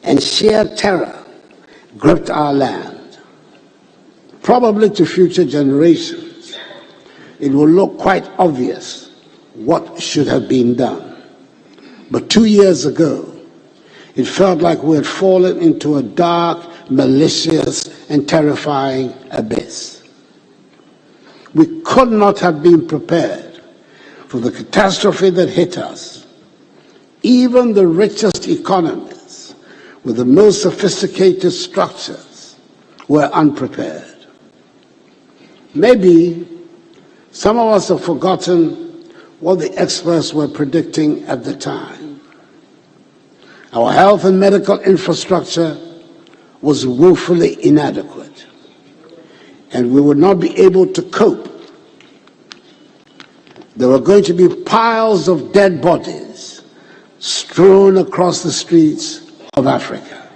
and sheer terror gripped our land. Probably to future generations, it will look quite obvious what should have been done. But 2 years ago, it felt like we had fallen into a dark, malicious, and terrifying abyss. We could not have been prepared for the catastrophe that hit us. Even the richest economies with the most sophisticated structures were unprepared. Maybe some of us have forgotten what the experts were predicting at the time. Our health and medical infrastructure was woefully inadequate, and we would not be able to cope. There were going to be piles of dead bodies strewn across the streets of Africa.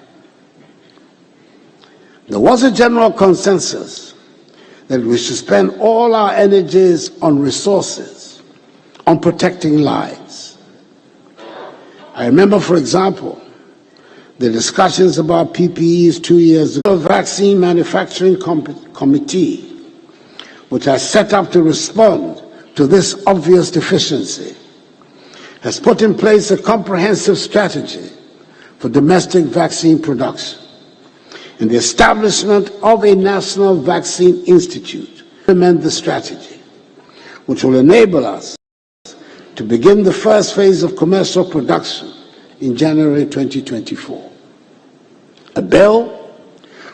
There was a general consensus that we should spend all our energies on resources, on protecting lives. I remember, for example, the discussions about PPEs 2 years ago. The Vaccine Manufacturing Committee, which I set up to respond to this obvious deficiency, has put in place a comprehensive strategy for domestic vaccine production and the establishment of a National Vaccine Institute to implement the strategy, which will enable us to begin the first phase of commercial production in January 2024. A bill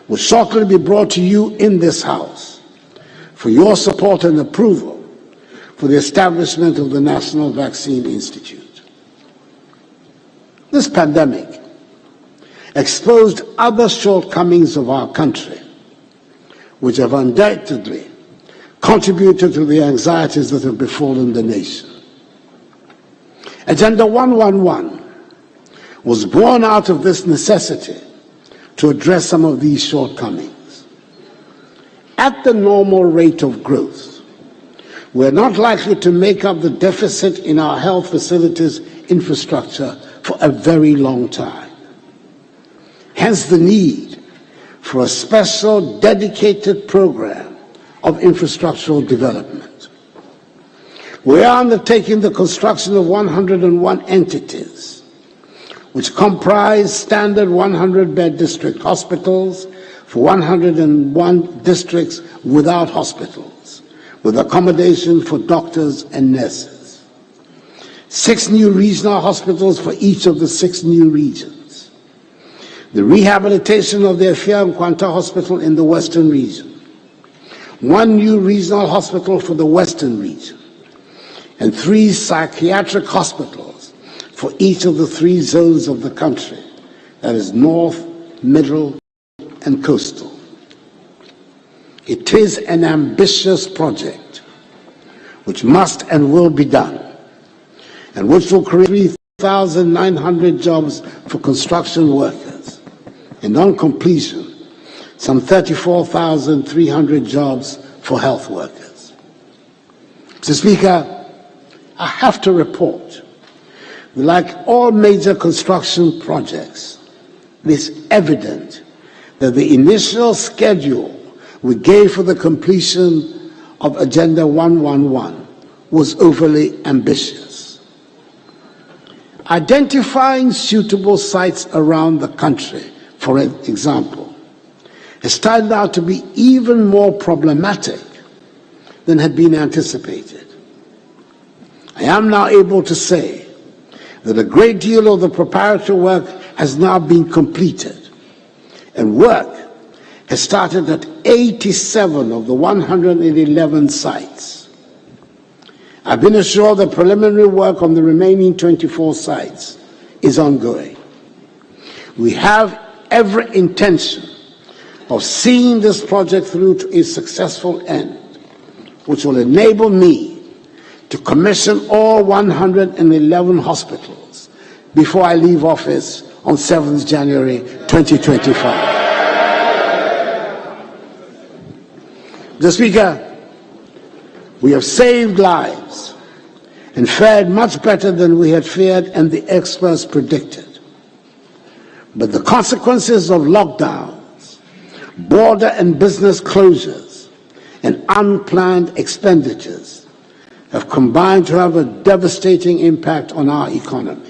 will shortly be brought to you in this House for your support and approval for the establishment of the National Vaccine Institute. This pandemic exposed other shortcomings of our country, which have undoubtedly contributed to the anxieties that have befallen the nation. Agenda 111 was born out of this necessity to address some of these shortcomings. At the normal rate of growth, we're not likely to make up the deficit in our health facilities infrastructure for a very long time. Hence the need for a special dedicated program of infrastructural development. We are undertaking the construction of 101 entities, which comprise standard 100-bed district hospitals for 101 districts without hospitals, with accommodation for doctors and nurses. 6 new regional hospitals for each of the 6 new regions. The rehabilitation of the Efia Nkwanta Hospital in the Western region. 1 new regional hospital for the Western region. And 3 psychiatric hospitals for each of the 3 zones of the country, that is North, Middle, and Coastal. It is an ambitious project which must and will be done, and which will create 3,900 jobs for construction workers, and on completion, some 34,300 jobs for health workers. Mr. Speaker, I have to report that, like all major construction projects, it is evident that the initial schedule we gave for the completion of Agenda 111 was overly ambitious. Identifying suitable sites around the country, for example, has turned out to be even more problematic than had been anticipated. I am now able to say that a great deal of the preparatory work has now been completed, and work has started at 87 of the 111 sites. I've been assured that preliminary work on the remaining 24 sites is ongoing. We have every intention of seeing this project through to a successful end, which will enable me to commission all 111 hospitals before I leave office on 7th January 2025. Mr. Speaker, we have saved lives and fared much better than we had feared and the experts predicted. But the consequences of lockdowns, border and business closures, and unplanned expenditures have combined to have a devastating impact on our economy.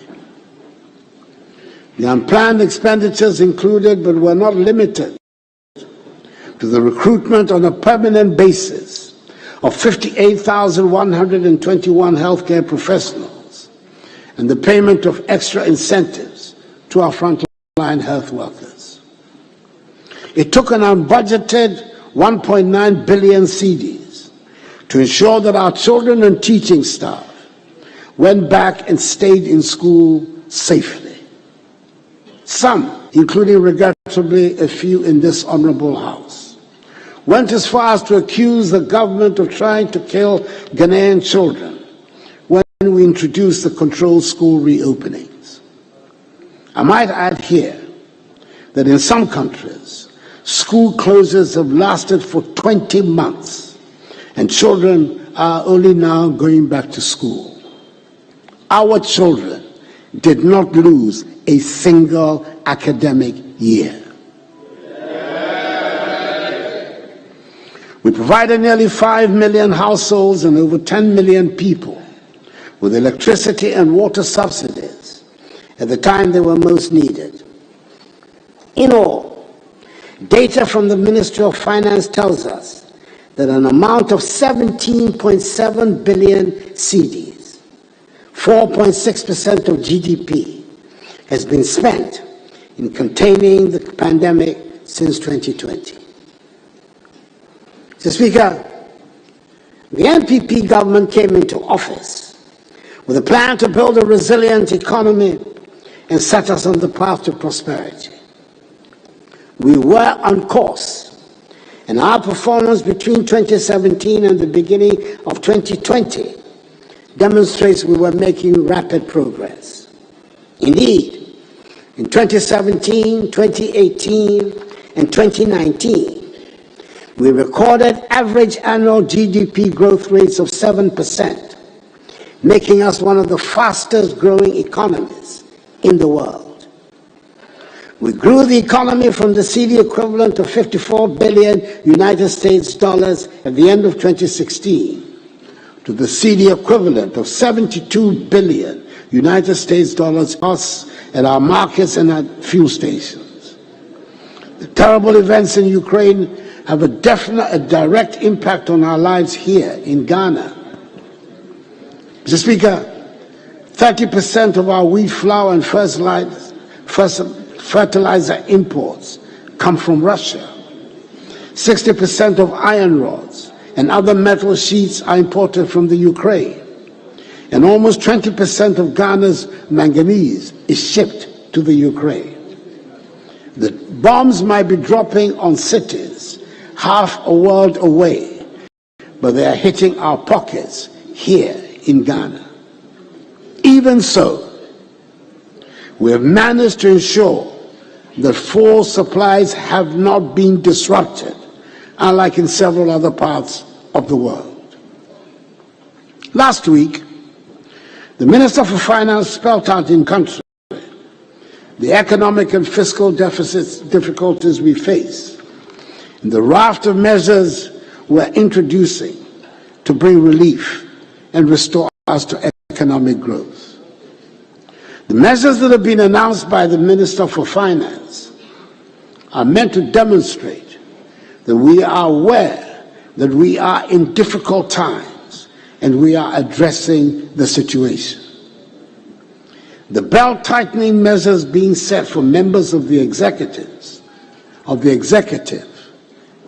The unplanned expenditures included, but were not limited to, the recruitment on a permanent basis of 58,121 healthcare professionals and the payment of extra incentives to our frontline health workers. It took an unbudgeted 1.9 billion cedis to ensure that our children and teaching staff went back and stayed in school safely. Some, including regrettably a few in this honorable House, went as far as to accuse the government of trying to kill Ghanaian children when we introduced the controlled school reopenings. I might add here that in some countries, school closures have lasted for 20 months, and children are only now going back to school. Our children did not lose a single academic year. We provided nearly 5 million households and over 10 million people with electricity and water subsidies at the time they were most needed. In all, data from the Ministry of Finance tells us that an amount of 17.7 billion cedis, 4.6% of GDP, has been spent in containing the pandemic since 2020. Mr. Speaker, the NPP government came into office with a plan to build a resilient economy and set us on the path to prosperity. We were on course, and our performance between 2017 and the beginning of 2020 demonstrates we were making rapid progress. Indeed, in 2017, 2018, and 2019, we recorded average annual GDP growth rates of 7%, making us one of the fastest growing economies in the world. We grew the economy from the cedi equivalent of 54 billion United States dollars at the end of 2016 to the cedi equivalent of 72 billion United States dollars costs at our markets and at fuel stations. The terrible events in Ukraine have a direct impact on our lives here in Ghana. Mr. Speaker, 30% of our wheat flour and fertilizer imports come from Russia. 60% of iron rods and other metal sheets are imported from the Ukraine. And almost 20% of Ghana's manganese is shipped to the Ukraine. The bombs might be dropping on cities half a world away, but they are hitting our pockets here in Ghana. Even so, we have managed to ensure that fuel supplies have not been disrupted, unlike in several other parts of the world. Last week, the Minister for Finance spelled out in country the economic and fiscal difficulties we face, and the raft of measures we're introducing to bring relief and restore us to economic growth. The measures that have been announced by the Minister for Finance are meant to demonstrate that we are aware that we are in difficult times and we are addressing the situation. The belt-tightening measures being set for members of the executive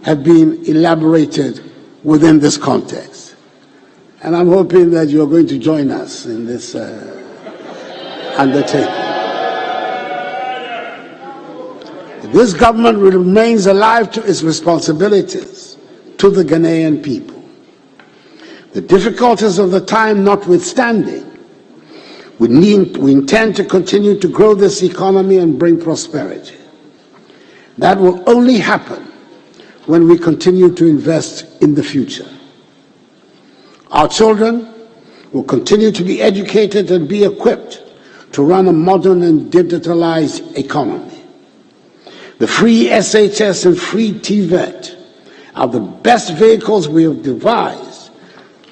have been elaborated within this context. And I'm hoping that you're going to join us in this undertaking. This government remains alive to its responsibilities to the Ghanaian people. The difficulties of the time notwithstanding, we intend to continue to grow this economy and bring prosperity. That will only happen when we continue to invest in the future. Our children will continue to be educated and be equipped to run a modern and digitalized economy. The free SHS and free TVET are the best vehicles we have devised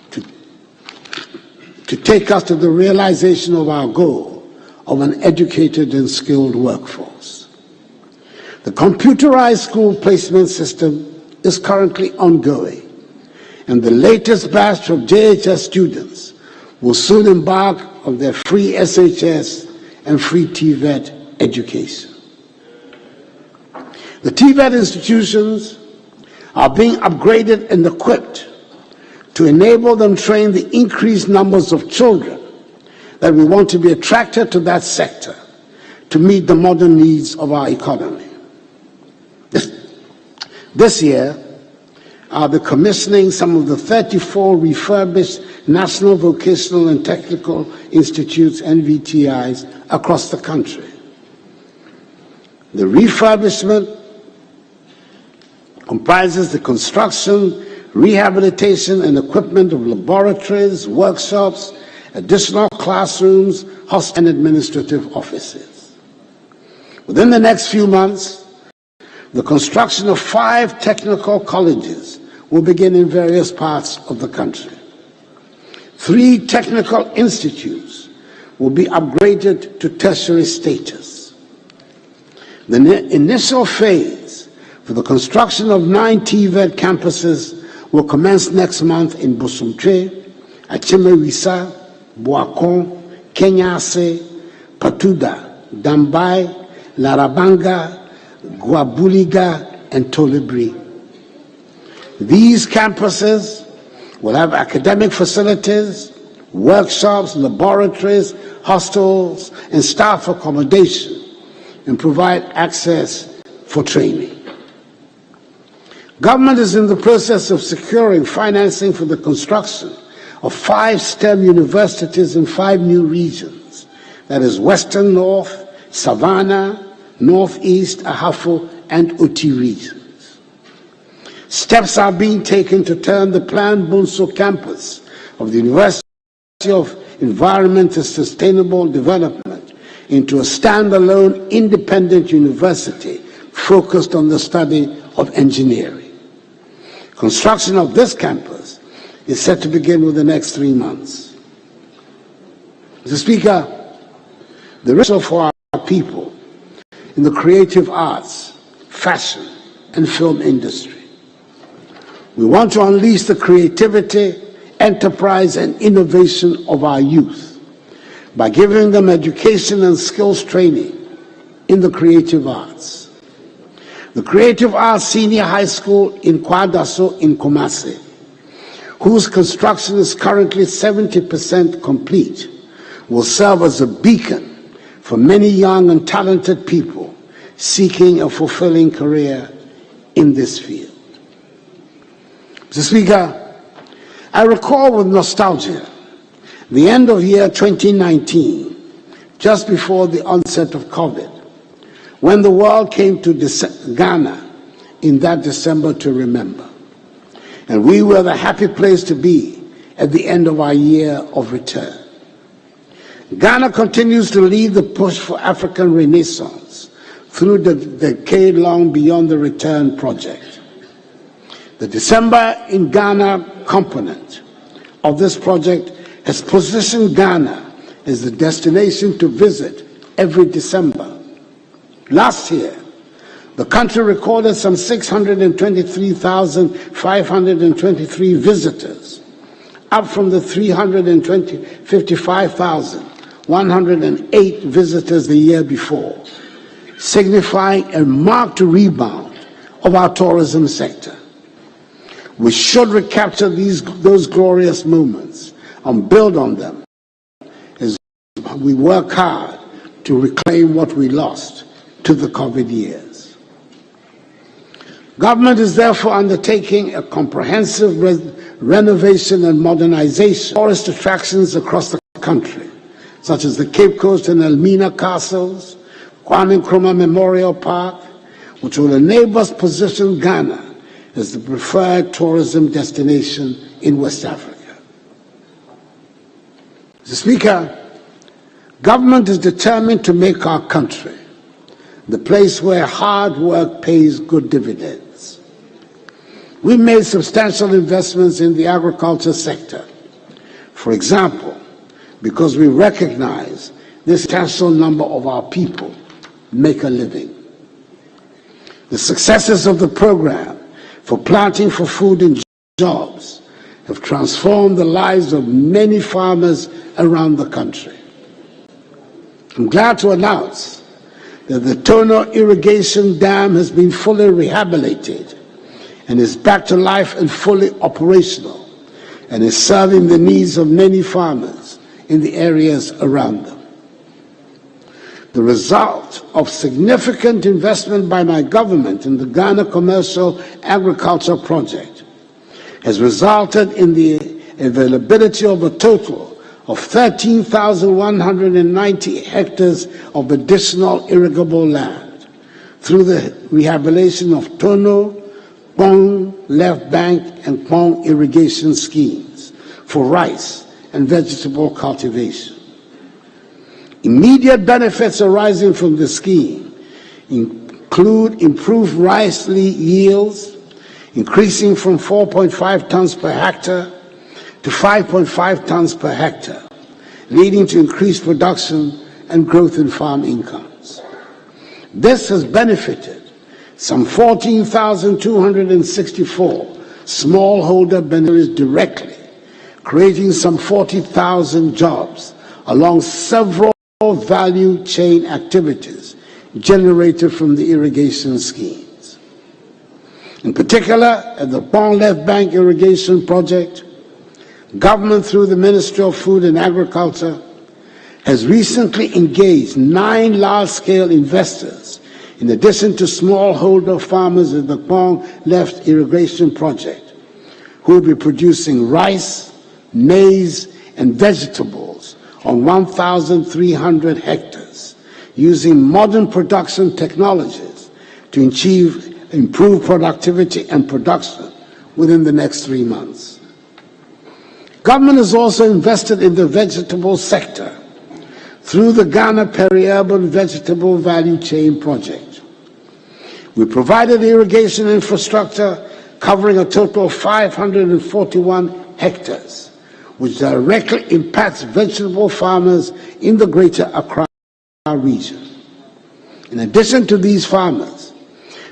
to take us to the realization of our goal of an educated and skilled workforce. The computerized school placement system is currently ongoing, and the latest batch of JHS students will soon embark on their free SHS and free TVET education. The TVET institutions are being upgraded and equipped to enable them train the increased numbers of children that we want to be attracted to that sector to meet the modern needs of our economy. This year, I'll be commissioning some of the 34 refurbished National Vocational and Technical Institutes, NVTIs, across the country. The refurbishment comprises the construction, rehabilitation, and equipment of laboratories, workshops, additional classrooms, hostels, and administrative offices. Within the next few months, the construction of 5 technical colleges will begin in various parts of the country. 3 technical institutes will be upgraded to tertiary status. The initial phase for the construction of 9 TVET campuses will commence next month in Bosumtwe, Achimewisa, Boakon, Kenyase, Patuda, Dambai, Larabanga, Guabuliga, and Tolibri. These campuses will have academic facilities, workshops, laboratories, hostels, and staff accommodation, and provide access for training. Government is in the process of securing financing for the construction of 5 STEM universities in 5 new regions, that is Western North, Savannah, Northeast, Ahafo, and Uti regions. Steps are being taken to turn the planned Bunso campus of the University of Environment and Sustainable Development into a standalone independent university focused on the study of engineering. Construction of this campus is set to begin within the next 3 months. Mr. Speaker, the risk for our people in the creative arts, fashion, and film industry. We want to unleash the creativity, enterprise, and innovation of our youth by giving them education and skills training in the creative arts. The Creative Arts Senior High School in Kwadaso in Kumasi, whose construction is currently 70% complete, will serve as a beacon for many young and talented people seeking a fulfilling career in this field. Mr. Speaker, I recall with nostalgia the end of year 2019, just before the onset of COVID, when the world came to Ghana in that December to remember. And we were the happy place to be at the end of our year of return. Ghana continues to lead the push for African renaissance through the decade-long Beyond the Return project. The December in Ghana component of this project has positioned Ghana as the destination to visit every December. Last year, the country recorded some 623,523 visitors, up from the 55,108 visitors the year before, signifying a marked rebound of our tourism sector. We should recapture those glorious moments and build on them as we work hard to reclaim what we lost to the COVID years. Government is therefore undertaking a comprehensive renovation and modernization of tourist attractions across the country, such as the Cape Coast and Elmina castles, Kwame Nkrumah Memorial Park, which will enable us to position Ghana as the preferred tourism destination in West Africa. Mr. Speaker, government is determined to make our country the place where hard work pays good dividends. We made substantial investments in the agriculture sector. For example, because we recognize this substantial number of our people make a living. The successes of the program for planting for food and jobs have transformed the lives of many farmers around the country. I'm glad to announce that the Tono irrigation dam has been fully rehabilitated and is back to life and fully operational, and is serving the needs of many farmers in the areas around them. The result of significant investment by my government in the Ghana Commercial Agriculture Project has resulted in the availability of a total of 13,190 hectares of additional irrigable land through the rehabilitation of Tono, Pong, Left Bank, and Pong irrigation schemes for rice and vegetable cultivation. Immediate benefits arising from the scheme include improved rice yields, increasing from 4.5 tons per hectare to 5.5 tons per hectare, leading to increased production and growth in farm incomes. This has benefited some 14,264 smallholder beneficiaries directly, creating some 40,000 jobs along several value chain activities generated from the irrigation schemes. In particular, at the Pong Left Bank irrigation project, government through the Ministry of Food and Agriculture has recently engaged 9 large-scale investors in addition to smallholder farmers at the Pong Left irrigation project, who will be producing rice, maize, and vegetables on 1,300 hectares, using modern production technologies to achieve improved productivity and production within the next 3 months. Government has also invested in the vegetable sector through the Ghana Peri-Urban Vegetable Value Chain Project. We provided irrigation infrastructure covering a total of 541 hectares, which directly impacts vegetable farmers in the greater Accra region. In addition to these farmers,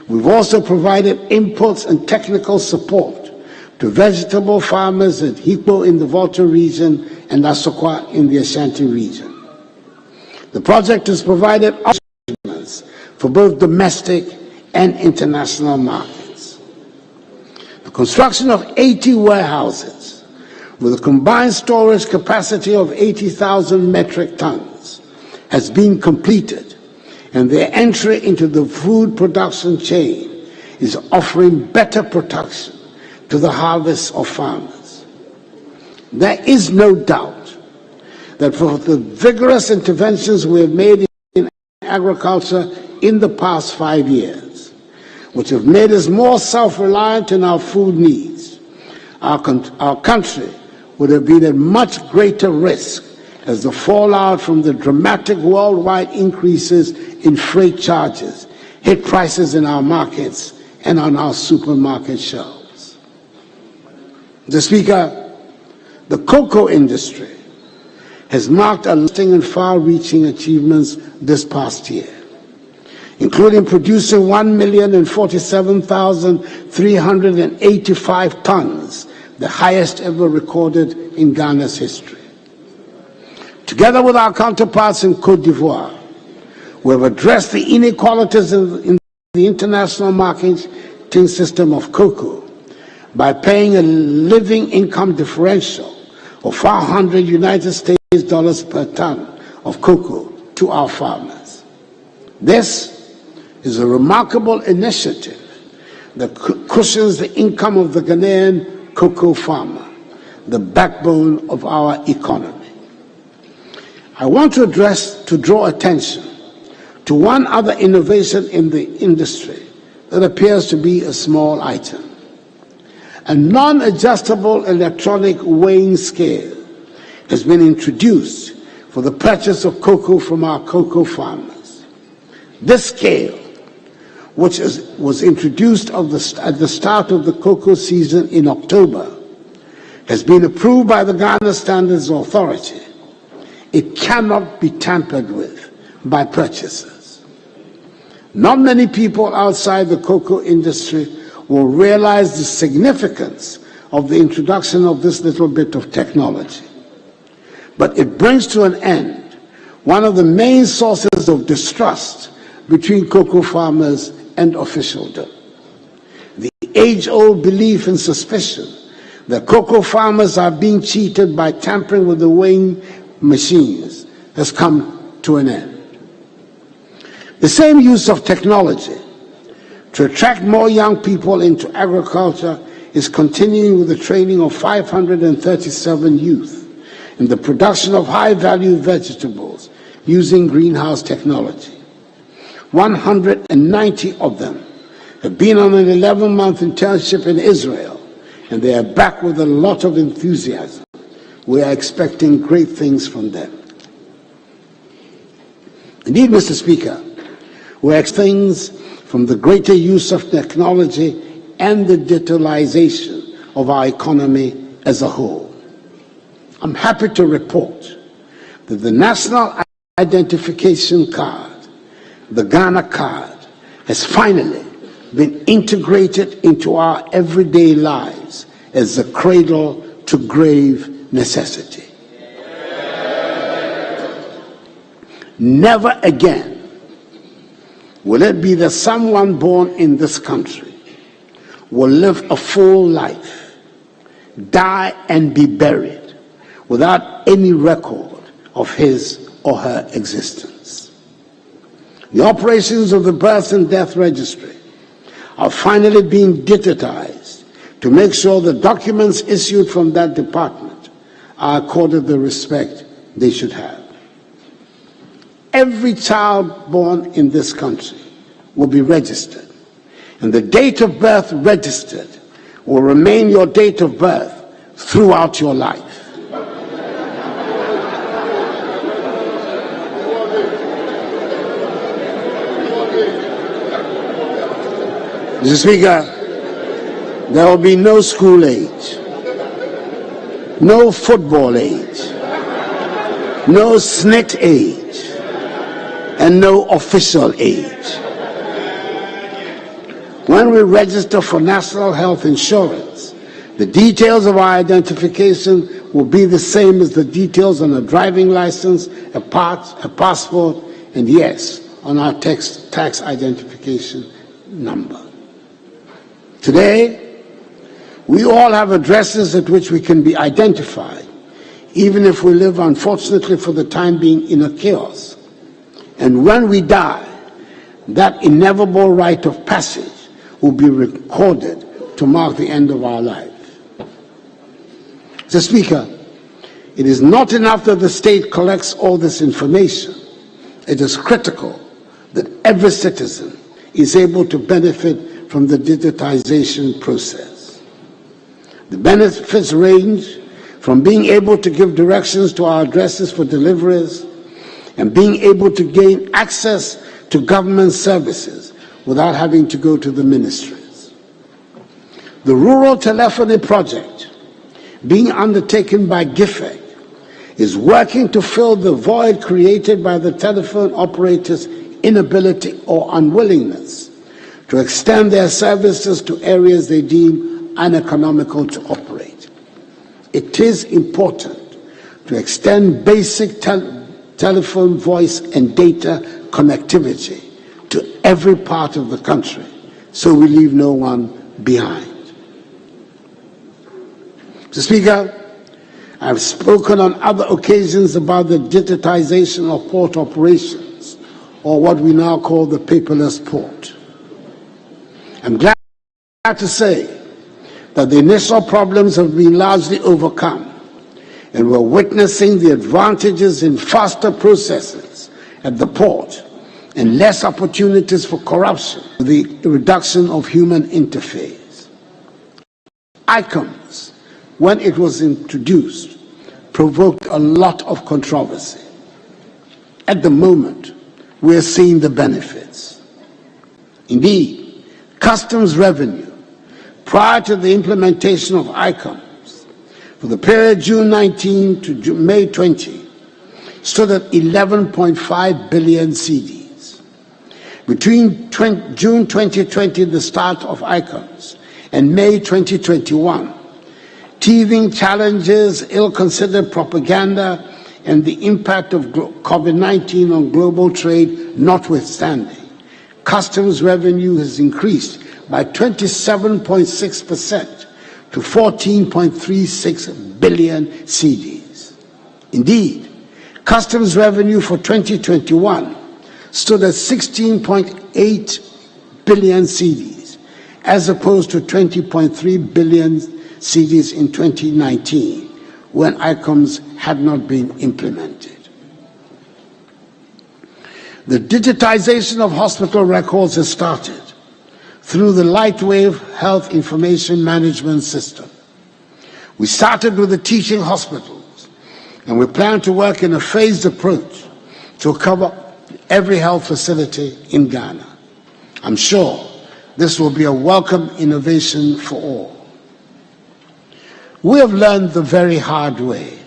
we've also provided inputs and technical support to vegetable farmers at Hikpo in the Volta region and Asokwa in the Ashanti region. The project has provided options for both domestic and international markets. The construction of 80 warehouses with a combined storage capacity of 80,000 metric tons has been completed, and their entry into the food production chain is offering better protection to the harvest of farmers. There is no doubt that for the vigorous interventions we have made in agriculture in the past 5 years, which have made us more self-reliant in our food needs, our country would have been at much greater risk as the fallout from the dramatic worldwide increases in freight charges hit prices in our markets and on our supermarket shelves. Mr. Speaker, the cocoa industry has marked a lasting and far-reaching achievements this past year, including producing 1,047,385 tons, the highest ever recorded in Ghana's history. Together with our counterparts in Côte d'Ivoire, we have addressed the inequalities in the international marketing system of cocoa by paying a living income differential of 400 United States dollars per ton of cocoa to our farmers. This is a remarkable initiative that cushions the income of the Ghanaian cocoa farmer, the backbone of our economy. I want to draw attention to one other innovation in the industry that appears to be a small item. A non-adjustable electronic weighing scale has been introduced for the purchase of cocoa from our cocoa farmers. This scale, which was introduced at the start of the cocoa season in October, has been approved by the Ghana Standards Authority. It cannot be tampered with by purchasers. Not many people outside the cocoa industry will realize the significance of the introduction of this little bit of technology. But it brings to an end one of the main sources of distrust between cocoa farmers and officialdom. The age-old belief and suspicion that cocoa farmers are being cheated by tampering with the weighing machines has come to an end. The same use of technology to attract more young people into agriculture is continuing with the training of 537 youth in the production of high-value vegetables using greenhouse technology. 190 of them have been on an 11-month internship in Israel, and they are back with a lot of enthusiasm. We are expecting great things from them. Indeed, Mr. Speaker, we expect things from the greater use of technology and the digitalization of our economy as a whole. I'm happy to report that the National Identification Card, the Ghana card, has finally been integrated into our everyday lives as a cradle-to-grave necessity. Never again will it be that someone born in this country will live a full life, die and be buried without any record of his or her existence. The operations of the birth and death registry are finally being digitized to make sure the documents issued from that department are accorded the respect they should have. Every child born in this country will be registered, and the date of birth registered will remain your date of birth throughout your life. Mr. Speaker, there will be no school age, no football age, no SNIT age, and no official age. When we register for national health insurance, the details of our identification will be the same as the details on a driving license, a passport, and yes, on our tax identification number. Today, we all have addresses at which we can be identified, even if we live, unfortunately for the time being, in a chaos. And when we die, that inevitable rite of passage will be recorded to mark the end of our life. Mr. Speaker, it is not enough that the state collects all this information. It is critical that every citizen is able to benefit from the digitization process. The benefits range from being able to give directions to our addresses for deliveries and being able to gain access to government services without having to go to the ministries. The Rural Telephony Project, being undertaken by GIFEC, is working to fill the void created by the telephone operators' inability or unwillingness to extend their services to areas they deem uneconomical to operate. It is important to extend basic telephone, voice, and data connectivity to every part of the country, so we leave no one behind. Mr. Speaker, I've spoken on other occasions about the digitization of port operations, or what we now call the paperless port. I'm glad to say that the initial problems have been largely overcome, and we're witnessing the advantages in faster processes at the port and less opportunities for corruption, the reduction of human interface. ICOMS, when it was introduced, provoked a lot of controversy. At the moment, we're seeing the benefits. Indeed, customs revenue prior to the implementation of ICOMS for the period June 19 to May 20 stood at 11.5 billion cedis. Between June 2020, the start of ICOMS, and May 2021, teething challenges, ill-considered propaganda, and the impact of COVID-19 on global trade notwithstanding, customs revenue has increased by 27.6% to 14.36 billion cedis. Indeed, customs revenue for 2021 stood at 16.8 billion cedis, as opposed to 20.3 billion cedis in 2019, when ICOMS had not been implemented. The digitization of hospital records has started through the Lightwave Health Information Management System. We started with the teaching hospitals, and we plan to work in a phased approach to cover every health facility in Ghana. I'm sure this will be a welcome innovation for all. We have learned the very hard way.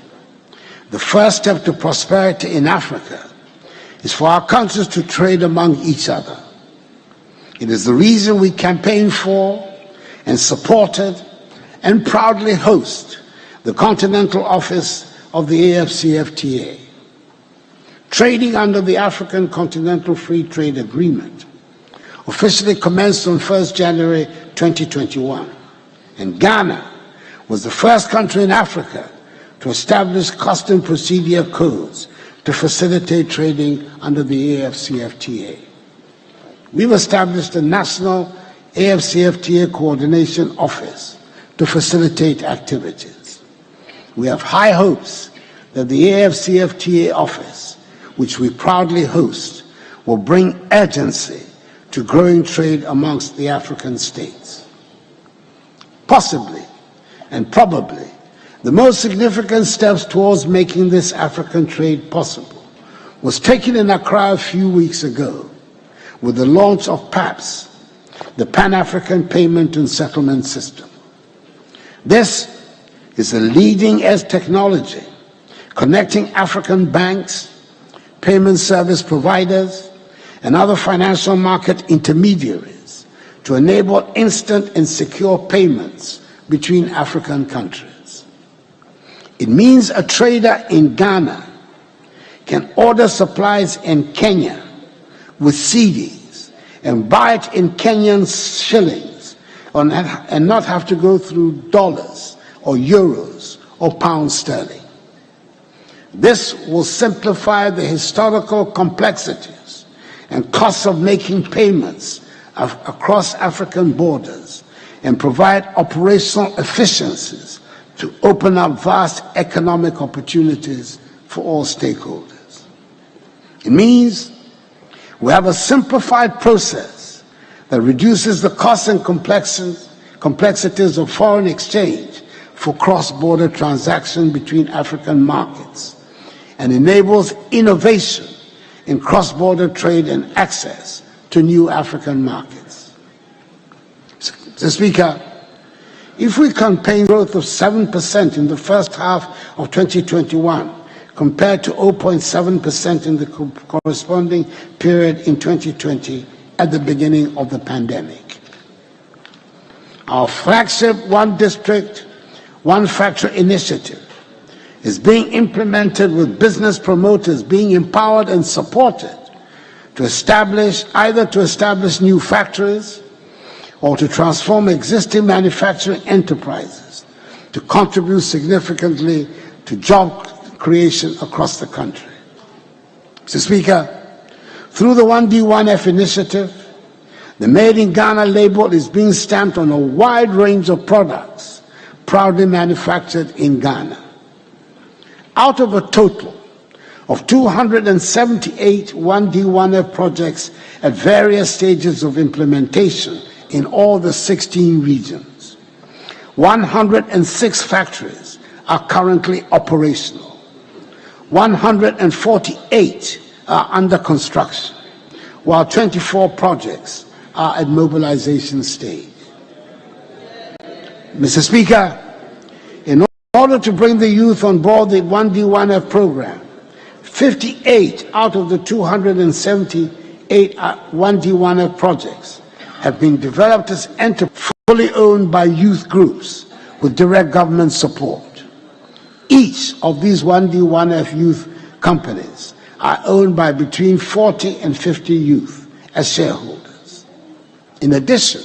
The first step to prosperity in Africa is for our countries to trade among each other. It is the reason we campaign for and supported and proudly host the Continental Office of the AFCFTA. Trading under the African Continental Free Trade Agreement officially commenced on 1st January 2021, and Ghana was the first country in Africa to establish custom procedure codes to facilitate trading under the AFCFTA. We've established a national AFCFTA coordination office to facilitate activities. We have high hopes that the AFCFTA office, which we proudly host, will bring urgency to growing trade amongst the African states. Possibly, and probably, the most significant steps towards making this African trade possible was taken in Accra a few weeks ago with the launch of PAPS, the Pan-African Payment and Settlement System. This is a leading-edge technology connecting African banks, payment service providers, and other financial market intermediaries to enable instant and secure payments between African countries. It means a trader in Ghana can order supplies in Kenya with cedis and buy it in Kenyan shillings and not have to go through dollars or euros or pounds sterling. This will simplify the historical complexities and costs of making payments across African borders and provide operational efficiencies to open up vast economic opportunities for all stakeholders. It means we have a simplified process that reduces the costs and complexities of foreign exchange for cross-border transactions between African markets and enables innovation in cross-border trade and access to new African markets. Mr. Speaker, if we campaign growth of 7% in the first half of 2021 compared to 0.7% in the corresponding period in 2020 at the beginning of the pandemic, our flagship One District, One Factory initiative is being implemented with business promoters being empowered and supported to establish new factories or to transform existing manufacturing enterprises to contribute significantly to job creation across the country. Mr. Speaker, through the 1D1F initiative, the Made in Ghana label is being stamped on a wide range of products proudly manufactured in Ghana. Out of a total of 278 1D1F projects at various stages of implementation in all the 16 regions, 106 factories are currently operational. 148 are under construction, while 24 projects are at mobilization stage. Mr. Speaker, in order to bring the youth on board the 1D1F program, 58 out of the 278 1D1F projects have been developed as enterprises fully owned by youth groups with direct government support. Each of these 1D1F youth companies are owned by between 40 and 50 youth as shareholders. In addition,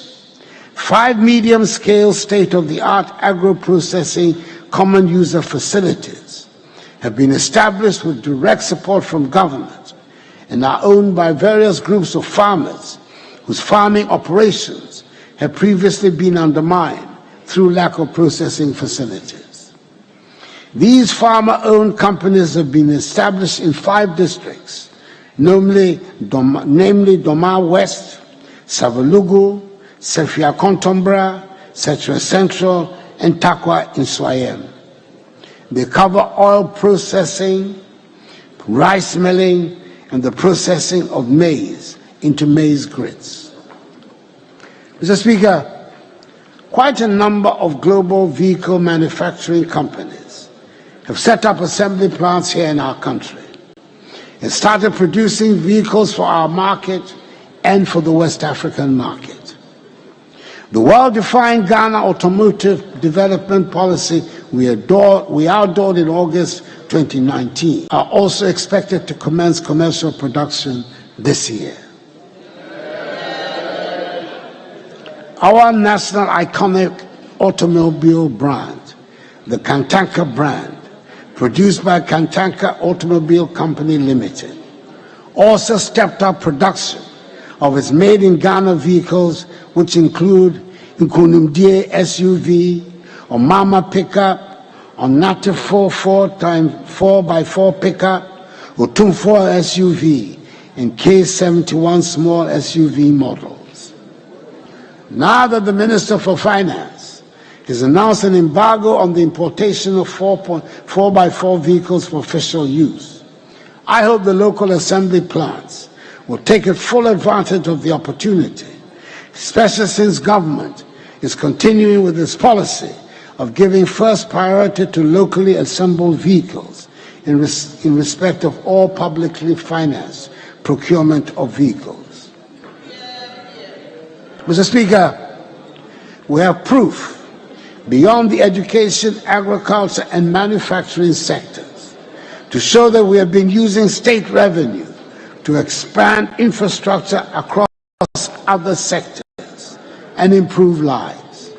5 medium-scale state-of-the-art agro-processing common user facilities have been established with direct support from government and are owned by various groups of farmers whose farming operations have previously been undermined through lack of processing facilities. These farmer-owned companies have been established in 5 districts, namely Doma West, Savalugu, Sefia Kontombra, Setra Central, and Takwa in Swayem. They cover oil processing, rice milling, and the processing of maize into maize grits. Mr. Speaker, quite a number of global vehicle manufacturing companies have set up assembly plants here in our country and started producing vehicles for our market and for the West African market. The well-defined Ghana Automotive Development Policy we outlawed in August 2019 are also expected to commence commercial production this year. Our national iconic automobile brand, the Kantanka brand, produced by Kantanka Automobile Company Limited, also stepped up production of its made-in-Ghana vehicles, which include Nkunumdie SUV, Omama pickup, Onate 4x4 pickup, Otumfo SUV, and K71 small SUV models. Now that the Minister for Finance has announced an embargo on the importation of 4x4 vehicles for official use, I hope the local assembly plants will take full advantage of the opportunity, especially since government is continuing with its policy of giving first priority to locally assembled vehicles in respect of all publicly financed procurement of vehicles. Mr. Speaker, we have proof beyond the education, agriculture, and manufacturing sectors to show that we have been using state revenue to expand infrastructure across other sectors and improve lives.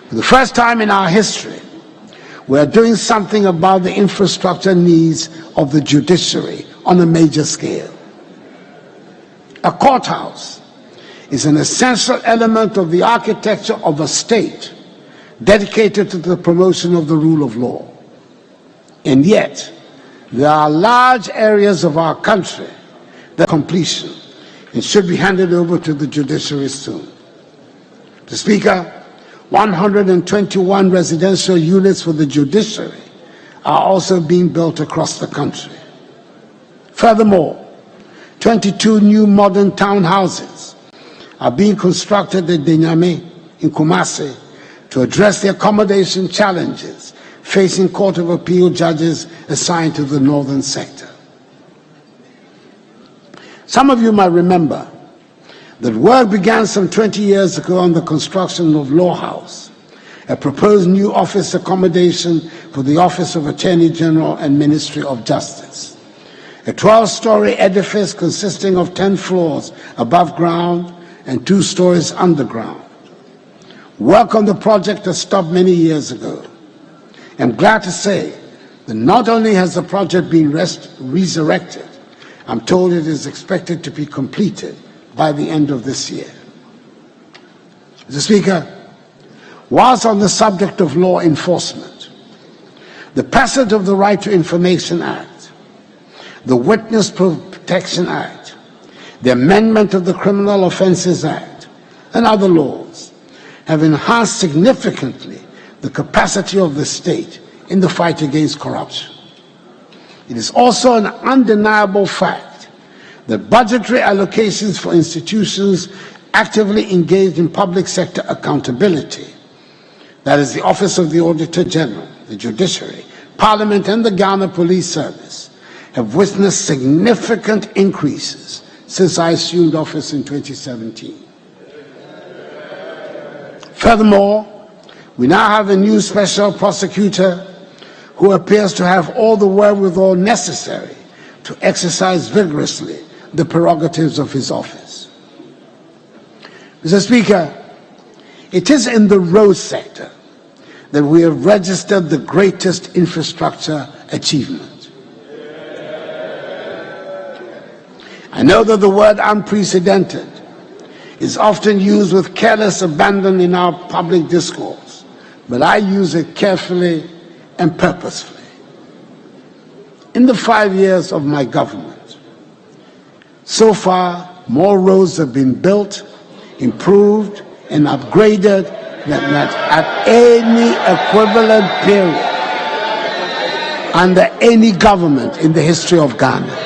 For the first time in our history, we are doing something about the infrastructure needs of the judiciary on a major scale. A courthouse is an essential element of the architecture of a state dedicated to the promotion of the rule of law. And yet, there are large areas of our country that completion and should be handed over to the judiciary soon. Mr. Speaker, 121 residential units for the judiciary are also being built across the country. Furthermore, 22 new modern townhouses are being constructed at Denyame in Kumasi to address the accommodation challenges facing Court of Appeal judges assigned to the northern sector. Some of you might remember that work began some 20 years ago on the construction of Law House, a proposed new office accommodation for the Office of Attorney General and Ministry of Justice. A 12-story edifice consisting of 10 floors above ground and 2 stories underground. Work on the project has stopped many years ago. I'm glad to say that not only has the project been resurrected, I'm told it is expected to be completed by the end of this year. Mr. Speaker, whilst on the subject of law enforcement, the passage of the Right to Information Act, the Witness Protection Act, the amendment of the Criminal Offences Act, and other laws have enhanced significantly the capacity of the state in the fight against corruption. It is also an undeniable fact that budgetary allocations for institutions actively engaged in public sector accountability, that is the Office of the Auditor General, the Judiciary, Parliament and the Ghana Police Service, have witnessed significant increases since I assumed office in 2017. Furthermore, we now have a new special prosecutor who appears to have all the wherewithal necessary to exercise vigorously the prerogatives of his office. Mr. Speaker, it is in the road sector that we have registered the greatest infrastructure achievement. I know that the word unprecedented is often used with careless abandon in our public discourse, but I use it carefully and purposefully. In the 5 years of my government, so far, more roads have been built, improved, and upgraded than at any equivalent period under any government in the history of Ghana.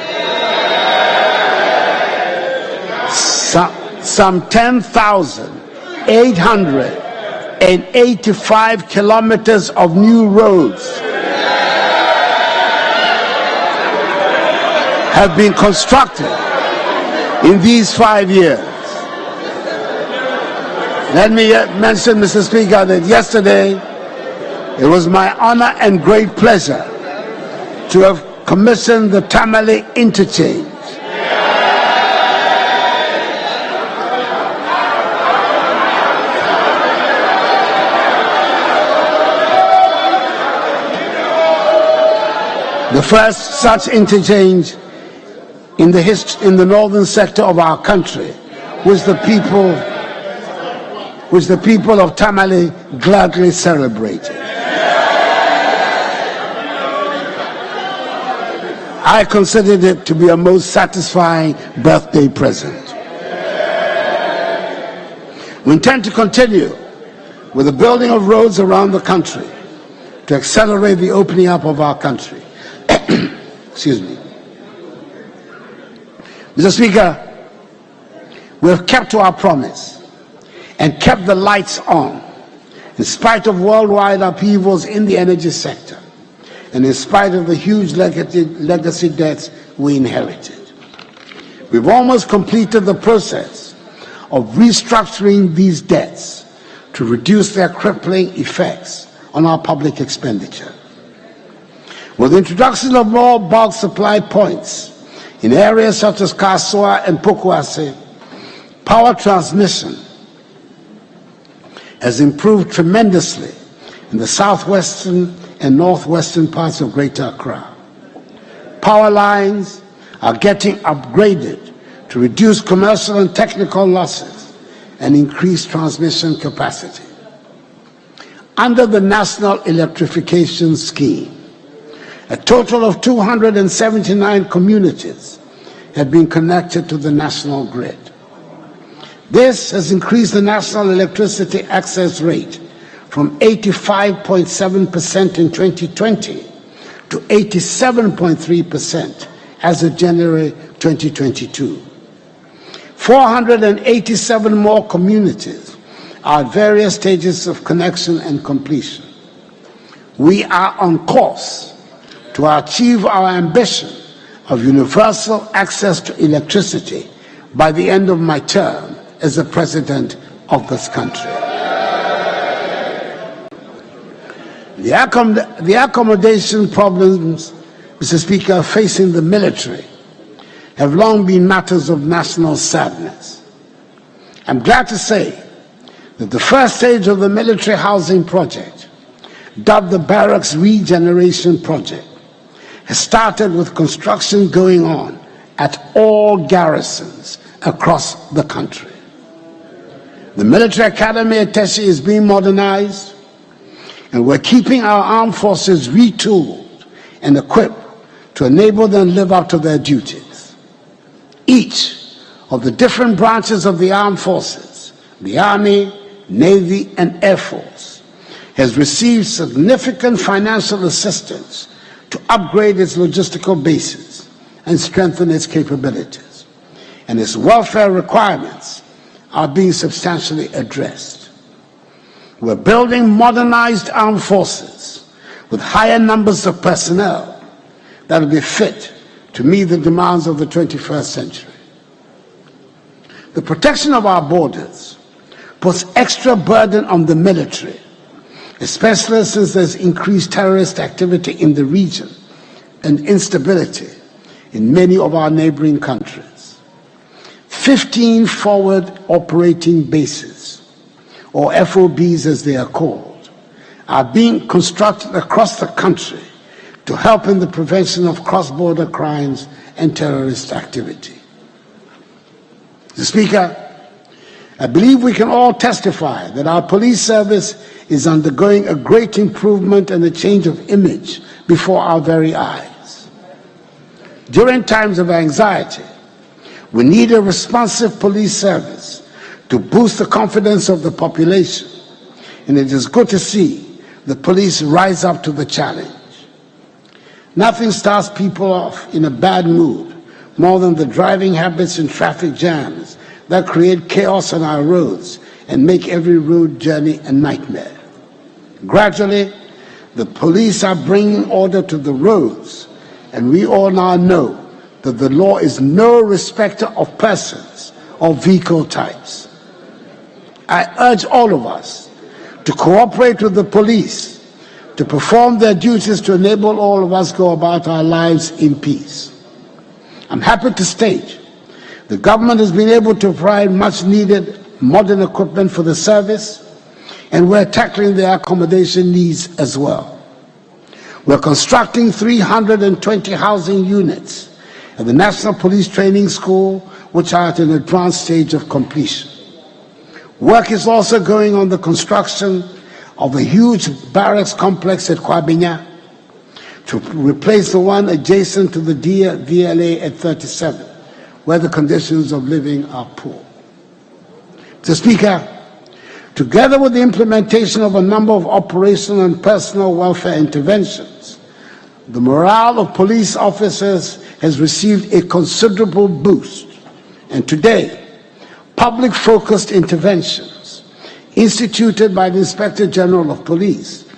Some 10,885 kilometers of new roads have been constructed in these 5 years. Let me mention, Mr. Speaker, that yesterday it was my honor and great pleasure to have commissioned the Tamale interchange. The first such interchange in the northern sector of our country, which the people of Tamale gladly celebrated. I considered it to be a most satisfying birthday present. We intend to continue with the building of roads around the country to accelerate the opening up of our country. Excuse me. Mr. Speaker, we have kept to our promise and kept the lights on in spite of worldwide upheavals in the energy sector and in spite of the huge legacy debts we inherited. We've almost completed the process of restructuring these debts to reduce their crippling effects on our public expenditure. With the introduction of more bulk supply points in areas such as Kaswa and Pokuase, power transmission has improved tremendously in the southwestern and northwestern parts of Greater Accra. Power lines are getting upgraded to reduce commercial and technical losses and increase transmission capacity. Under the National Electrification Scheme, a total of 279 communities have been connected to the national grid. This has increased the national electricity access rate from 85.7% in 2020 to 87.3% as of January 2022. 487 more communities are at various stages of connection and completion. We are on course to achieve our ambition of universal access to electricity by the end of my term as the President of this country. The accommodation problems, Mr. Speaker, facing the military have long been matters of national sadness. I'm glad to say that the first stage of the military housing project, dubbed the Barracks Regeneration Project, has started with construction going on at all garrisons across the country. The military academy at Teshi is being modernized, and we're keeping our armed forces retooled and equipped to enable them to live up to their duties. Each of the different branches of the armed forces, the Army, Navy, and Air Force, has received significant financial assistance to upgrade its logistical bases and strengthen its capabilities. and its welfare requirements are being substantially addressed. We're building modernized armed forces with higher numbers of personnel that will be fit to meet the demands of the 21st century. The protection of our borders puts extra burden on the military, especially since there's increased terrorist activity in the region and instability in many of our neighboring countries. 15 forward operating bases, or FOBs as they are called, are being constructed across the country to help in the prevention of cross-border crimes and terrorist activity. Mr. Speaker, I believe we can all testify that our police service is undergoing a great improvement and a change of image before our very eyes. During times of anxiety, we need a responsive police service to boost the confidence of the population, and it is good to see the police rise up to the challenge. Nothing starts people off in a bad mood more than the driving habits and traffic jams that create chaos on our roads and make every road journey a nightmare. Gradually, the police are bringing order to the roads, and we all now know that the law is no respecter of persons or vehicle types. I urge all of us to cooperate with the police to perform their duties to enable all of us go about our lives in peace. I'm happy to state the government has been able to provide much needed modern equipment for the service, and we're tackling their accommodation needs as well. We're constructing 320 housing units at the National Police Training School, which are at an advanced stage of completion. Work is also going on the construction of a huge barracks complex at Kwabinya to replace the one adjacent to the DLA at 37, where the conditions of living are poor. Mr. Speaker, together with the implementation of a number of operational and personal welfare interventions, the morale of police officers has received a considerable boost, and today, public-focused interventions instituted by the Inspector General of Police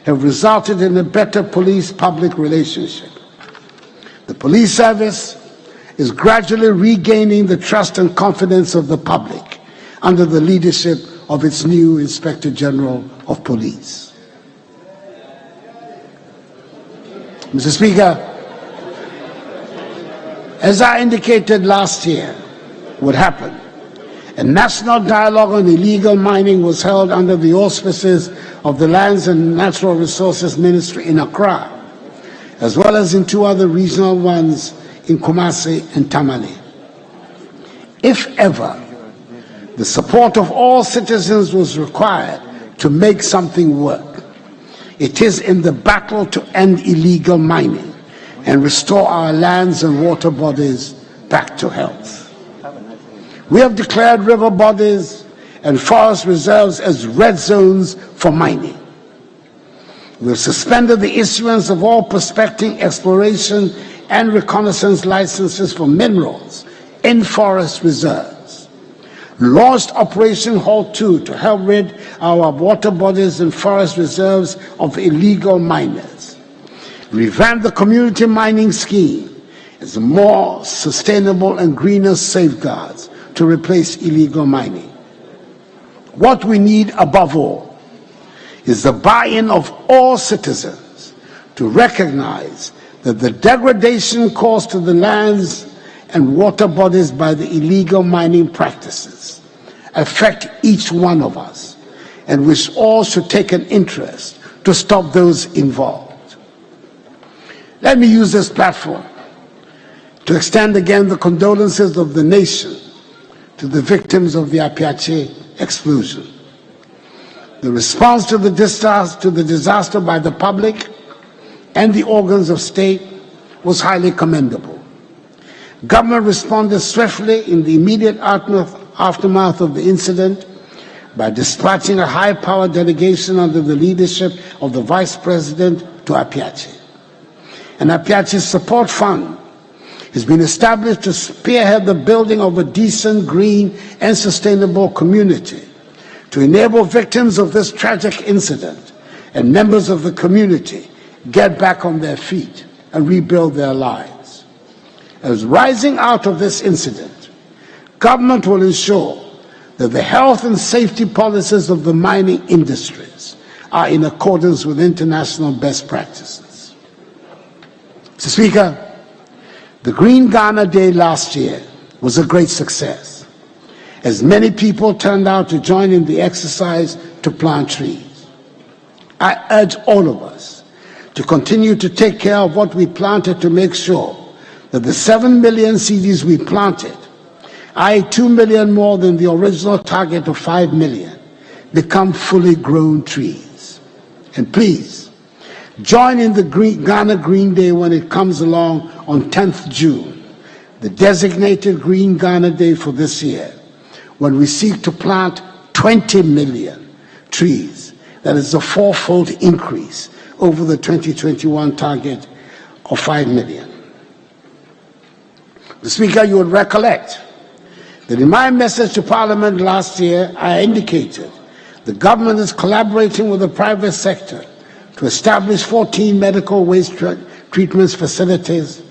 have resulted in a better police-public relationship. The police service is gradually regaining the trust and confidence of the public under the leadership of its new Inspector General of Police. Mr. Speaker, as I indicated last year would happen, a national dialogue on illegal mining was held under the auspices of the Lands and Natural Resources Ministry in Accra, as well as in two other regional ones in Kumasi and Tamale. If ever the support of all citizens was required to make something work, it is in the battle to end illegal mining and restore our lands and water bodies back to health. We have declared river bodies and forest reserves as red zones for mining. We have suspended the issuance of all prospecting, exploration, and reconnaissance licenses for minerals in forest reserves. Launched Operation Halt 2 to help rid our water bodies and forest reserves of illegal miners. Revamped the community mining scheme as a more sustainable and greener safeguards to replace illegal mining. What we need above all is the buy-in of all citizens to recognize that the degradation caused to the lands and water bodies by the illegal mining practices affect each one of us, and which all should take an interest to stop those involved. Let me use this platform to extend again the condolences of the nation to the victims of the Apiache explosion. The response to the disaster by the public and the organs of state was highly commendable. Government responded swiftly in the immediate aftermath of the incident by dispatching a high-powered delegation under the leadership of the Vice President to Apiache. An Apiache Support Fund has been established to spearhead the building of a decent, green, and sustainable community, to enable victims of this tragic incident and members of the community get back on their feet and rebuild their lives. As rising out of this incident, government will ensure that the health and safety policies of the mining industries are in accordance with international best practices. Mr. Speaker, the Green Ghana Day last year was a great success, as many people turned out to join in the exercise to plant trees. I urge all of us to continue to take care of what we planted to make sure that the 7 million seeds we planted, i.e. 2 million more than the original target of 5 million, become fully grown trees. And please, join in the Ghana Green Day when it comes along on 10th June, the designated Green Ghana Day for this year, when we seek to plant 20 million trees. That is a four-fold increase over the 2021 target of 5 million. Mr. Speaker, you would recollect that in my message to Parliament last year, I indicated the government is collaborating with the private sector to establish 14 medical waste treatment facilities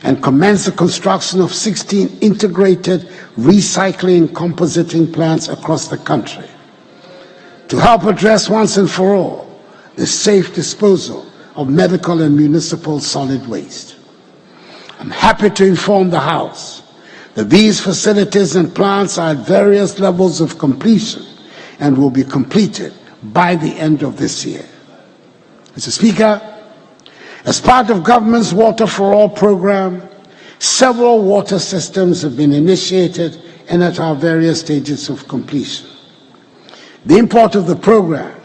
and commence the construction of 16 integrated recycling and compositing plants across the country to help address once and for all the safe disposal of medical and municipal solid waste. I'm happy to inform the House that these facilities and plants are at various levels of completion and will be completed by the end of this year. Mr. Speaker, as part of government's Water for All program, several water systems have been initiated and at our various stages of completion. The import of the program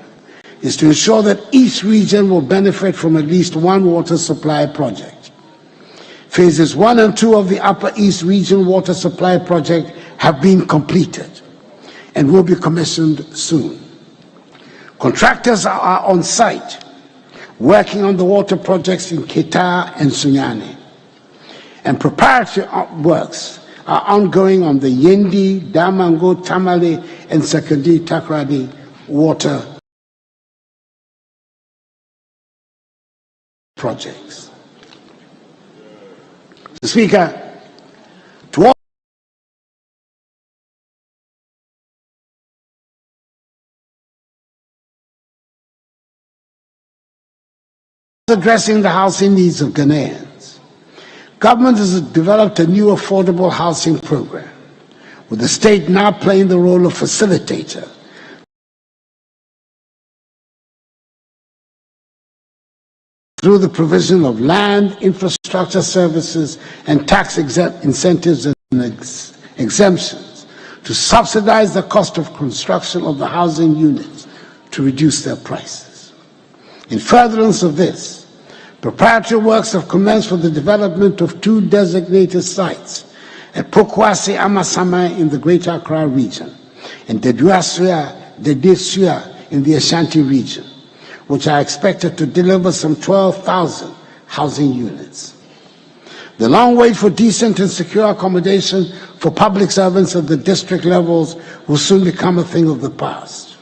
is to ensure that each region will benefit from at least one water supply project. Phases 1 and 2 of the Upper East Region Water Supply Project have been completed and will be commissioned soon. Contractors are on site working on the water projects in Ketaa and Sunyani, and preparatory works are ongoing on the Yendi, Damango, Tamale, and Sekandi Takradi water projects. Mr. Speaker, to addressing the housing needs of Ghanaians, government has developed a new affordable housing program, with the state now playing the role of facilitator through the provision of land, infrastructure services, and tax incentives and exemptions to subsidize the cost of construction of the housing units to reduce their prices. In furtherance of this, preparatory works have commenced for the development of 2 designated sites at Pokwase Amasama in the Greater Accra region and Dedesua in the Ashanti region, which are expected to deliver some 12,000 housing units. The long wait for decent and secure accommodation for public servants at the district levels will soon become a thing of the past.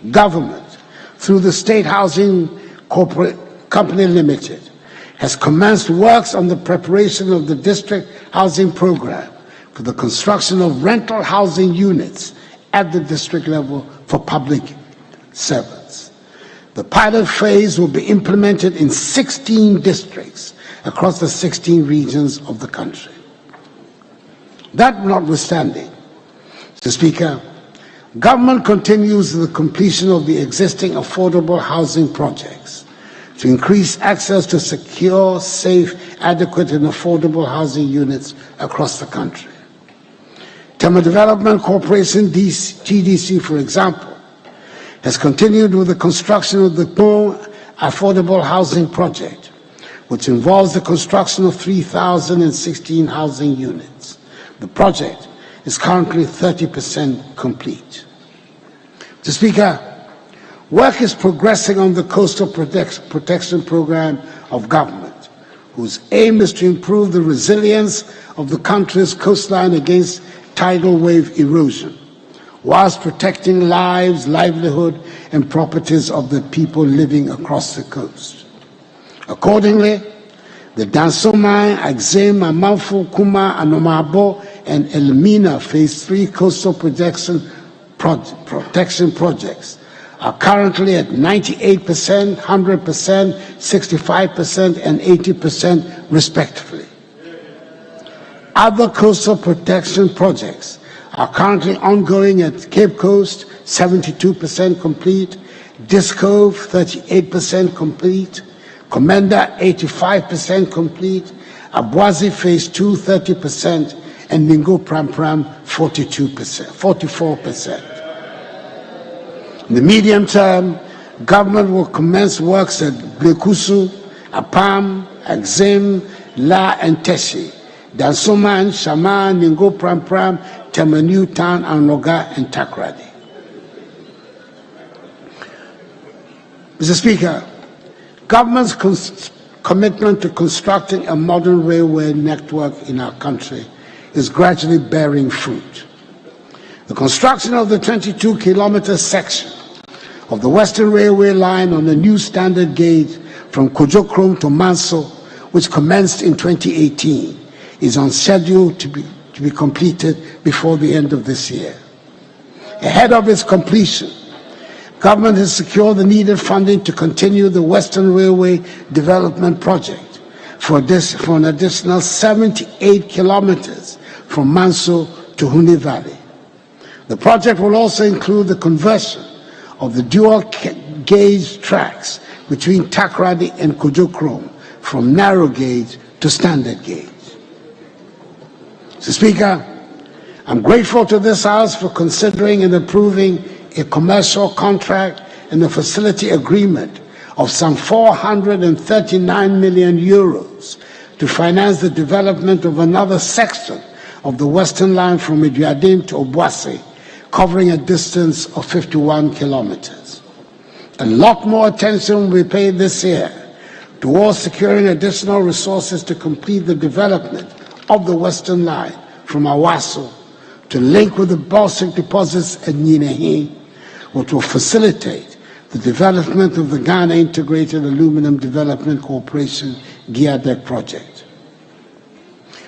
Government, through the State Housing Company Limited, has commenced works on the preparation of the district housing program for the construction of rental housing units at the district level for public servants. The pilot phase will be implemented in 16 districts across the 16 regions of the country. That notwithstanding, Mr. Speaker, government continues the completion of the existing affordable housing projects to increase access to secure, safe, adequate, and affordable housing units across the country. Tema Development Corporation, TDC, for example, has continued with the construction of the Pong Affordable Housing Project, which involves the construction of 3,016 housing units. The project is currently 30% complete. Mr. Speaker, work is progressing on the Coastal Protection Program of government, whose aim is to improve the resilience of the country's coastline against tidal wave erosion, whilst protecting lives, livelihood, and properties of the people living across the coast. Accordingly, the Dansomai, Axim, Amanfo, Kuma, Anomabo, and Elmina Phase 3 coastal protection projects are currently at 98%, 100%, 65%, and 80% respectively. Other coastal protection projects are currently ongoing at Cape Coast, 72% complete, Discove, 38% complete, Commander, 85% complete, Abwazi Phase 2, 30%, and Ningo Pram Pram, 44%. In the medium term, government will commence works at Blekusu, Apam, Axim, La, and Teshi, Dansoman, Shaman, Ningo Pram Pram, Temanu Town, Anoga, and Takrady. Mr. Speaker, government's commitment to constructing a modern railway network in our country is gradually bearing fruit. The construction of the 22-kilometer section of the Western Railway line on a new standard gauge from Kojokrom to Manso, which commenced in 2018, is on schedule to be completed before the end of this year. Ahead of its completion, government has secured the needed funding to continue the Western Railway Development Project for an additional 78 kilometers from Manso to Huni Valley. The project will also include the conversion of the dual-gauge tracks between Takrady and Kojokrom from narrow gauge to standard gauge. Mr. Speaker, I'm grateful to this House for considering and approving a commercial contract and a facility agreement of some 439 million euros to finance the development of another section of the Western Line from Idiadim to Obuasi, covering a distance of 51 kilometers. A lot more attention will be paid this year towards securing additional resources to complete the development of the Western Line from Awaso to link with the bauxite deposits at Ninehi, which will facilitate the development of the Ghana Integrated Aluminum Development Corporation GIADEC project.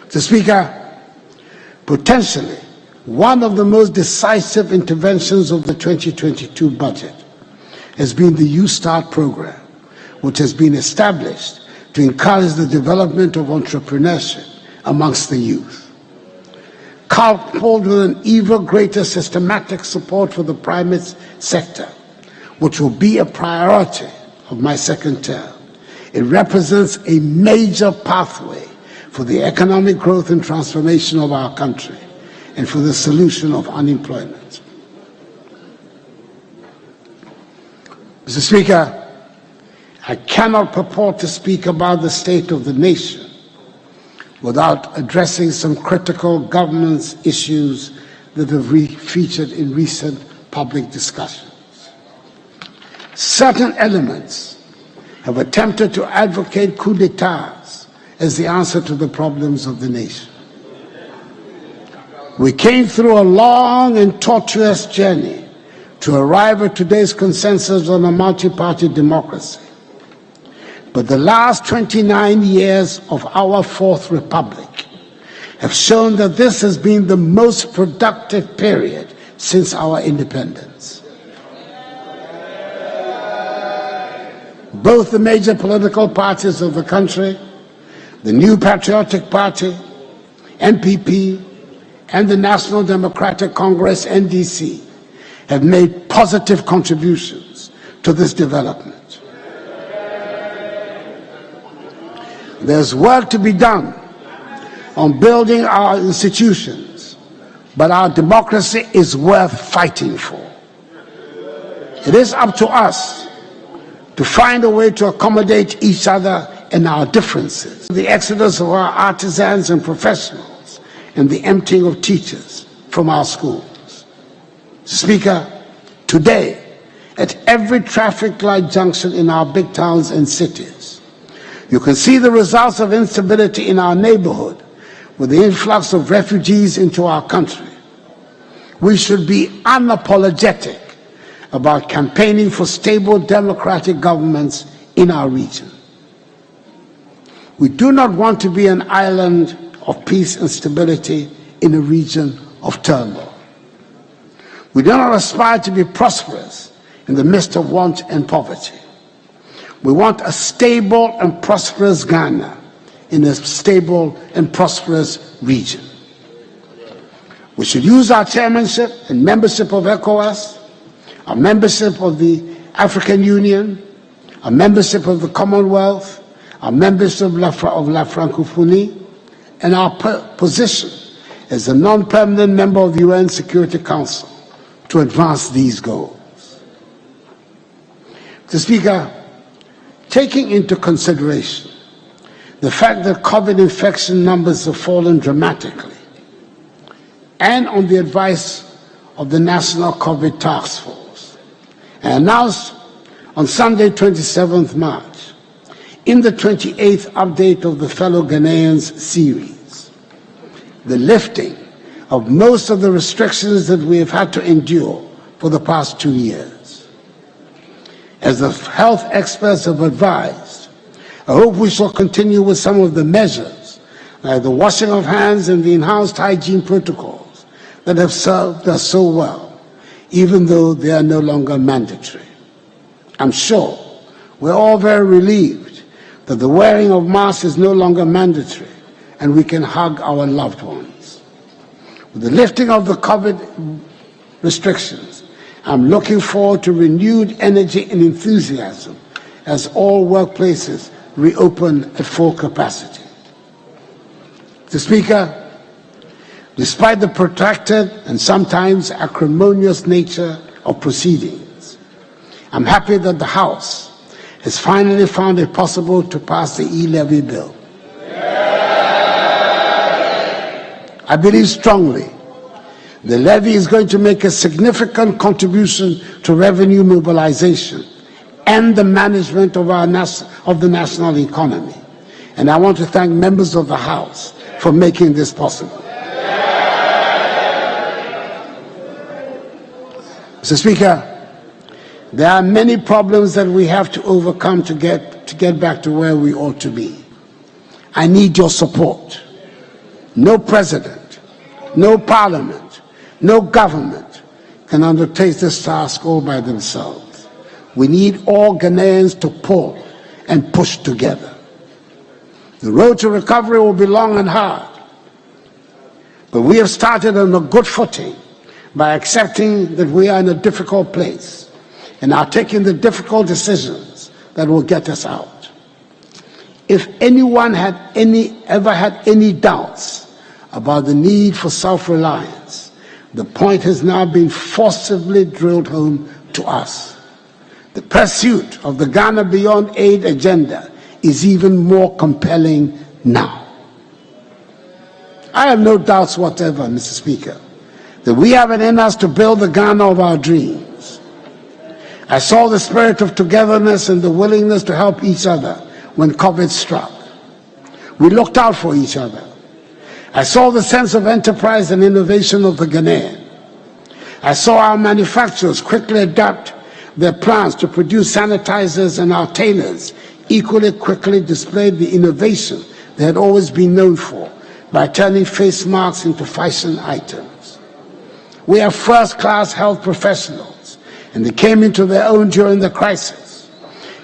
Mr. Speaker, potentially one of the most decisive interventions of the 2022 budget has been the Youth Start program, which has been established to encourage the development of entrepreneurship amongst the youth. Coupled with an even greater systematic support for the private sector, which will be a priority of my second term, it represents a major pathway for the economic growth and transformation of our country and for the solution of unemployment. Mr. Speaker, I cannot purport to speak about the state of the nation without addressing some critical governance issues that have featured in recent public discussions. Certain elements have attempted to advocate coups d'etats as the answer to the problems of the nation. We came through a long and tortuous journey to arrive at today's consensus on a multi-party democracy. But the last 29 years of our Fourth Republic have shown that this has been the most productive period since our independence. Both the major political parties of the country, the New Patriotic Party, NPP, and the National Democratic Congress, NDC, have made positive contributions to this development. There's work to be done on building our institutions, but our democracy is worth fighting for. It is up to us to find a way to accommodate each other and our differences. The exodus of our artisans and professionals and the emptying of teachers from our schools. Speaker, today, at every traffic light junction in our big towns and cities, You can see the results of instability in our neighborhood with the influx of refugees into our country. We should be unapologetic about campaigning for stable democratic governments in our region. We do not want to be an island of peace and stability in a region of turmoil. We do not aspire to be prosperous in the midst of want and poverty. We want a stable and prosperous Ghana in a stable and prosperous region. We should use our chairmanship and membership of ECOWAS, our membership of the African Union, our membership of the Commonwealth, our membership of La Francophonie, and our position as a non-permanent member of the UN Security Council to advance these goals. Mr. Speaker, taking into consideration the fact that COVID infection numbers have fallen dramatically, and on the advice of the National COVID Task Force, and announced on Sunday, 27th March, in the 28th update of the Fellow Ghanaians series, the lifting of most of the restrictions that we have had to endure for the past 2 years. As the health experts have advised, I hope we shall continue with some of the measures, like the washing of hands and the enhanced hygiene protocols that have served us so well, even though they are no longer mandatory. I'm sure we're all very relieved that the wearing of masks is no longer mandatory and we can hug our loved ones. With the lifting of the COVID restrictions, I'm looking forward to renewed energy and enthusiasm as all workplaces reopen at full capacity. Mr. Speaker, despite the protracted and sometimes acrimonious nature of proceedings, I'm happy that the House has finally found it possible to pass the e-levy bill. I believe strongly the levy is going to make a significant contribution to revenue mobilization and the management of the national economy. And I want to thank members of the House for making this possible. Mr. Speaker, there are many problems that we have to overcome to get back to where we ought to be. I need your support. No president, no parliament, no government can undertake this task all by themselves. We need all Ghanaians to pull and push together. The road to recovery will be long and hard, but we have started on a good footing by accepting that we are in a difficult place and are taking the difficult decisions that will get us out. If anyone had ever had any doubts about the need for self-reliance, the point has now been forcibly drilled home to us. The pursuit of the Ghana Beyond Aid agenda is even more compelling now. I have no doubts whatever, Mr. Speaker, that we have it in us to build the Ghana of our dreams. I saw the spirit of togetherness and the willingness to help each other when COVID struck. We looked out for each other. I saw the sense of enterprise and innovation of the Ghanaian. I saw our manufacturers quickly adapt their plans to produce sanitizers, and our tailors equally quickly displayed the innovation they had always been known for by turning face masks into fashion items. We have first-class health professionals, and they came into their own during the crisis,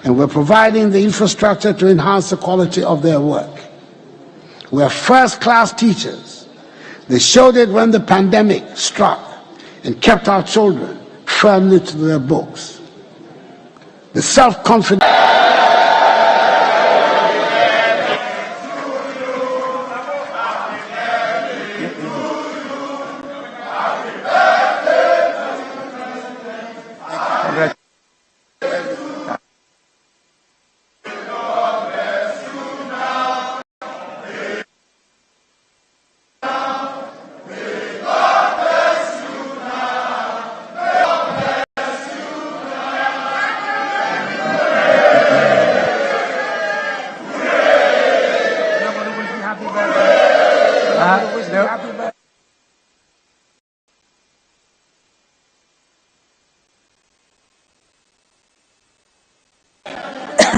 and we're providing the infrastructure to enhance the quality of their work. We have first-class teachers. They showed it when the pandemic struck and kept our children firmly to their books. The self-confidence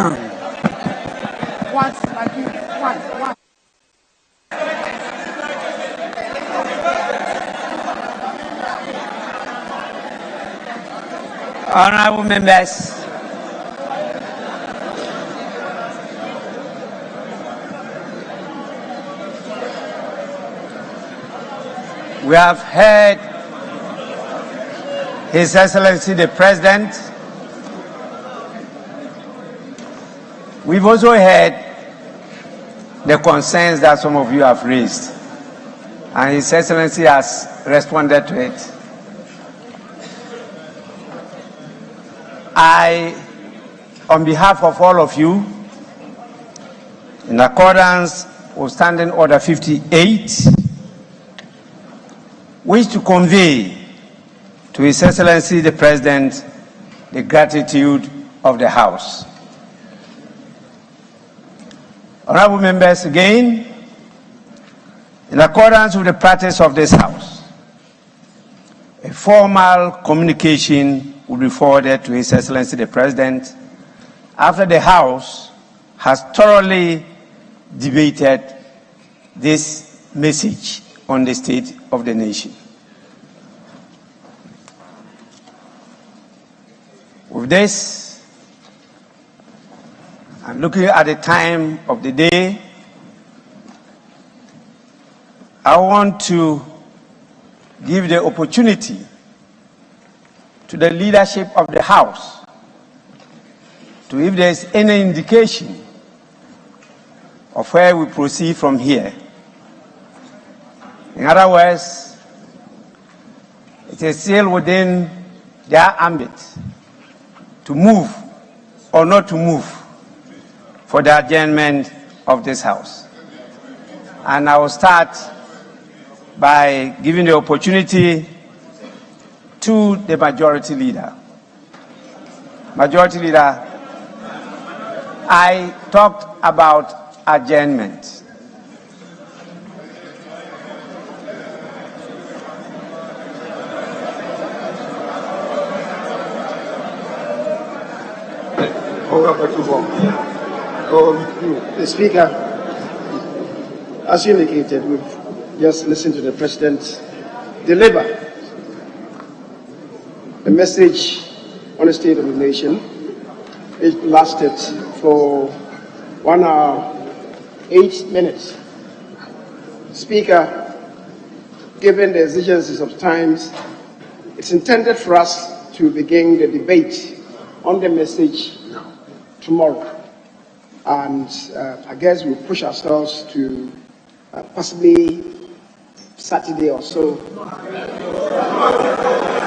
Honorable members, we have heard His Excellency the President. We've also heard the concerns that some of you have raised, and His Excellency has responded to it. I, on behalf of all of you, in accordance with Standing Order 58, wish to convey to His Excellency the President the gratitude of the House. Honorable members, again, in accordance with the practice of this House, a formal communication will be forwarded to His Excellency the President after the House has thoroughly debated this message on the state of the nation. With this, and looking at the time of the day, I want to give the opportunity to the leadership of the House to, if there is any indication of where we proceed from here. In other words, it is still within their ambit to move or not to move for the adjournment of this House. And I will start by giving the opportunity to the Majority Leader. Majority Leader, I talked about adjournment. The Speaker, as you indicated, we've just listened to the President deliver the message on the state of the nation. It lasted for 1 hour, 8 minutes. Speaker, given the exigencies of times, it's intended for us to begin the debate on the message tomorrow. And I guess we'll push ourselves to possibly Saturday or so.